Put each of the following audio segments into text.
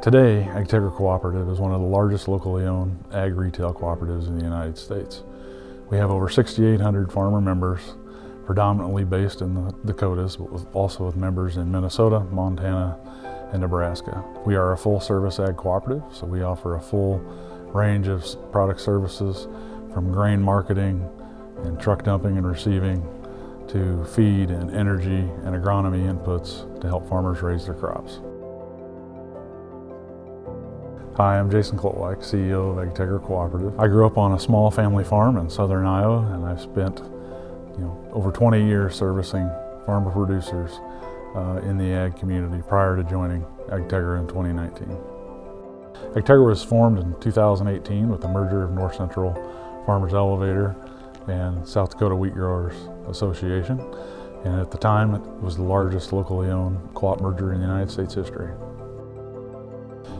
Today, Agtegra Cooperative is one of the largest locally owned ag retail cooperatives in the United States. We have over 6,800 farmer members, predominantly based in the Dakotas, but also with members in Minnesota, Montana, and Nebraska. We are a full-service ag cooperative, so we offer a full range of product services from grain marketing and truck dumping and receiving to feed and energy and agronomy inputs to help farmers raise their crops. Hi, I'm Jason Klotwijk, CEO of Agtegra Cooperative. I grew up on a small family farm in southern Iowa, and I've spent over 20 years servicing farmer producers in the ag community prior to joining Agtegra in 2019. Agtegra was formed in 2018 with the merger of North Central Farmers Elevator and South Dakota Wheat Growers Association, and at the time it was the largest locally owned co-op merger in the United States history.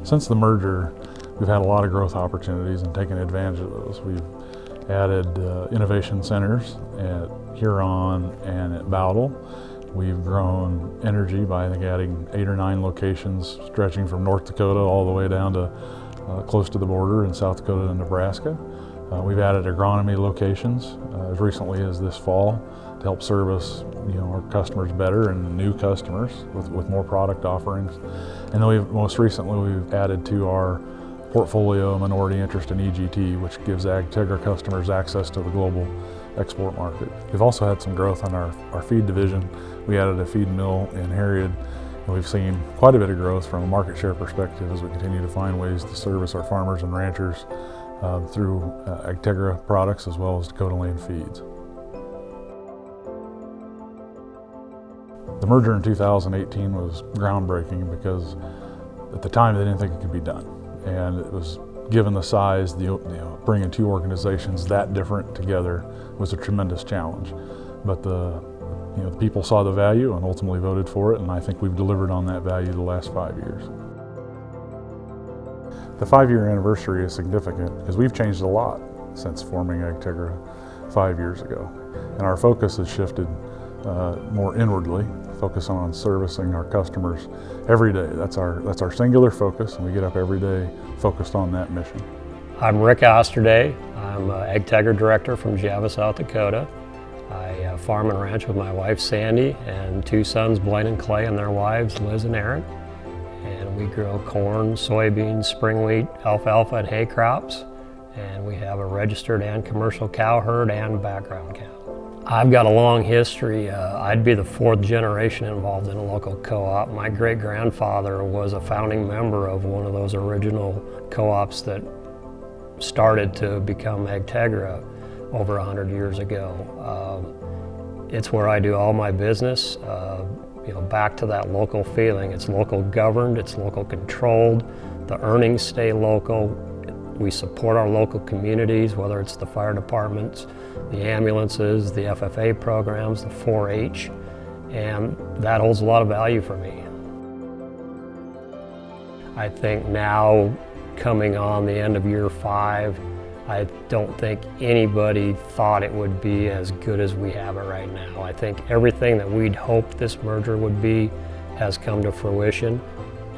Since the merger, we've had a lot of growth opportunities and taken advantage of those. We've added innovation centers at Huron and at Bowdle. We've grown energy by adding 8 or 9 locations stretching from North Dakota all the way down to close to the border in South Dakota and Nebraska. We've added agronomy locations as recently as this fall to help service our customers better and new customers with more product offerings. And then most recently we've added to our portfolio a minority interest in EGT, which gives Agtegra customers access to the global export market. We've also had some growth on our feed division. We added a feed mill in Harriet, and we've seen quite a bit of growth from a market share perspective as we continue to find ways to service our farmers and ranchers through Agtegra products as well as Dakota Land Feeds. The merger in 2018 was groundbreaking because at the time they didn't think it could be done. And it was, given the size, bringing 2 organizations that different together was a tremendous challenge. But the people saw the value and ultimately voted for it, and I think we've delivered on that value the last 5 years. The 5-year anniversary is significant because we've changed a lot since forming Agtegra 5 years ago. And our focus has shifted more inwardly, focus on servicing our customers every day. That's our singular focus, and we get up every day focused on that mission. I'm Rick Osterday. I'm Agtegra Director from Java, South Dakota. I farm and ranch with my wife Sandy and 2 sons, Blaine and Clay, and their wives Liz and Aaron. And we grow corn, soybeans, spring wheat, alfalfa, and hay crops. And we have a registered and commercial cow herd and background cattle. I've got a long history. I'd be the 4th generation involved in a local co-op. My great-grandfather was a founding member of one of those original co-ops that started to become Agtegra over 100 years ago. It's where I do all my business. Back to that local feeling. It's local governed, it's local controlled. The earnings stay local. We support our local communities, whether it's the fire departments, the ambulances, the FFA programs, the 4-H, and that holds a lot of value for me. I think now, coming on the end of year 5, I don't think anybody thought it would be as good as we have it right now. I think everything that we'd hoped this merger would be has come to fruition,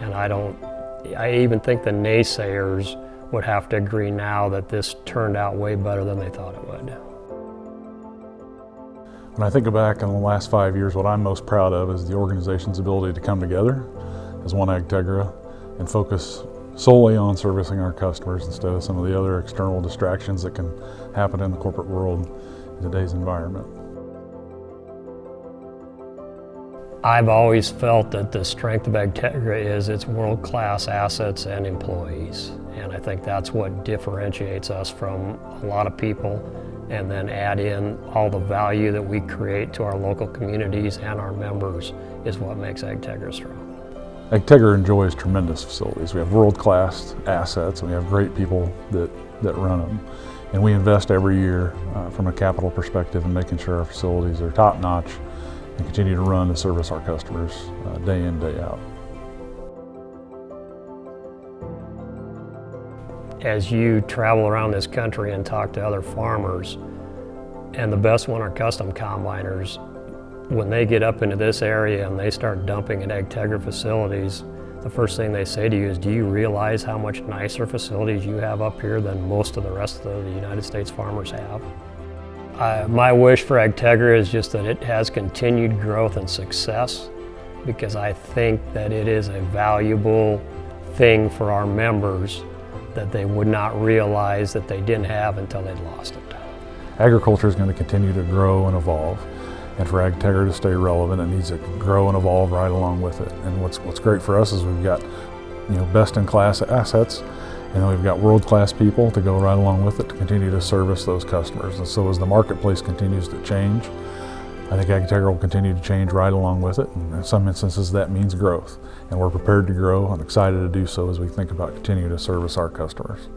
and I even think the naysayers would have to agree now that this turned out way better than they thought it would. When I think back on the last 5 years, what I'm most proud of is the organization's ability to come together as one Agtegra and focus solely on servicing our customers instead of some of the other external distractions that can happen in the corporate world in today's environment. I've always felt that the strength of Agtegra is its world-class assets and employees. And I think that's what differentiates us from a lot of people, and then add in all the value that we create to our local communities and our members is what makes Agtegra strong. Agtegra enjoys tremendous facilities. We have world-class assets, and we have great people that run them. And we invest every year from a capital perspective in making sure our facilities are top-notch and continue to run to service our customers day in, day out. As you travel around this country and talk to other farmers, and the best one are custom combiners, when they get up into this area and they start dumping at Agtegra facilities, the first thing they say to you is, do you realize how much nicer facilities you have up here than most of the rest of the United States farmers have? My wish for Agtegra is just that it has continued growth and success, because I think that it is a valuable thing for our members that they would not realize that they didn't have until they'd lost it. Agriculture is going to continue to grow and evolve, and for Agtegra to stay relevant, it needs to grow and evolve right along with it. And what's great for us is we've got, best-in-class assets, and then we've got world-class people to go right along with it to continue to service those customers. And so as the marketplace continues to change, I think Agtegra will continue to change right along with it, and in some instances that means growth. And we're prepared to grow and excited to do so as we think about continuing to service our customers.